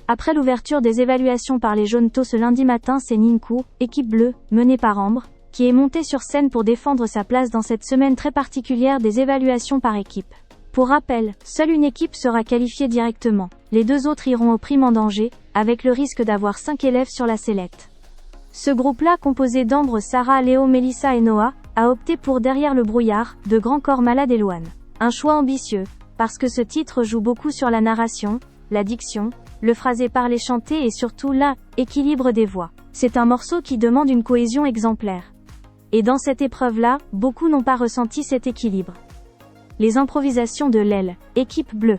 Après l'ouverture des évaluations par les jaunes tôt ce lundi matin, c'est Ninku, équipe bleue, menée par Ambre, qui est montée sur scène pour défendre sa place dans cette semaine très particulière des évaluations par équipe. Pour rappel, seule une équipe sera qualifiée directement. Les deux autres iront au prime en danger, avec le risque d'avoir 5 élèves sur la sellette. Ce groupe-là, composé d'Ambre, Sarah, Léo, Mélissa et Noah, a opté pour Derrière le brouillard, de Grand Corps Malade et Loane. Un choix ambitieux, parce que ce titre joue beaucoup sur la narration, la diction, le phrasé parlé chanté et surtout l'équilibre des voix. C'est un morceau qui demande une cohésion exemplaire. Et dans cette épreuve-là, beaucoup n'ont pas ressenti cet équilibre. Les improvisations de l'aile, équipe bleue.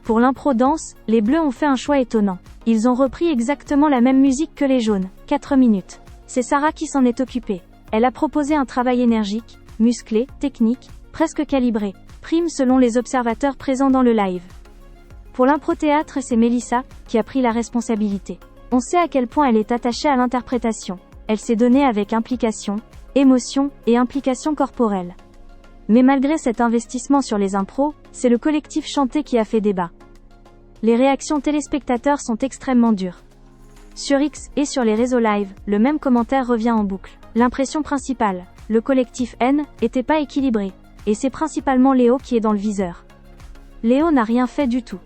Pour l'impro danse, les bleus ont fait un choix étonnant. Ils ont repris exactement la même musique que les jaunes, 4 minutes. C'est Sarah qui s'en est occupée. Elle a proposé un travail énergique, musclé, technique, presque calibré. Prime selon les observateurs présents dans le live. Pour l'impro-théâtre, c'est Mélissa qui a pris la responsabilité. On sait à quel point elle est attachée à l'interprétation. Elle s'est donnée avec implication, émotion et implication corporelle. Mais malgré cet investissement sur les impros, c'est le collectif chanté qui a fait débat. Les réactions téléspectateurs sont extrêmement dures. Sur X et sur les réseaux live, le même commentaire revient en boucle. L'impression principale, le collectif N, était pas équilibré. Et c'est principalement Léo qui est dans le viseur. Léo n'a rien fait du tout.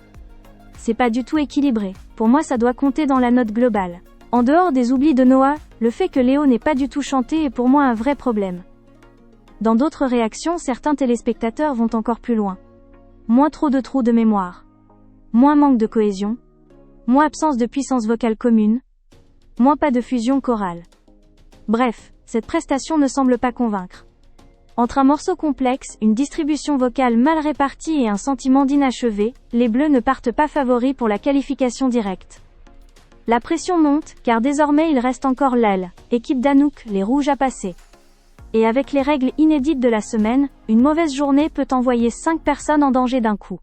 C'est pas du tout équilibré. Pour moi, ça doit compter dans la note globale. En dehors des oublis de Noah, le fait que Léo n'ait pas du tout chanté est pour moi un vrai problème. Dans d'autres réactions, certains téléspectateurs vont encore plus loin. Moins trop de trous de mémoire. Moins manque de cohésion. Moins absence de puissance vocale commune. Moins pas de fusion chorale. Bref, cette prestation ne semble pas convaincre. Entre un morceau complexe, une distribution vocale mal répartie et un sentiment d'inachevé, les Bleus ne partent pas favoris pour la qualification directe. La pression monte, car désormais il reste encore l'aile, équipe d'Anouk, les rouges à passer. Et avec les règles inédites de la semaine, une mauvaise journée peut envoyer 5 personnes en danger d'un coup.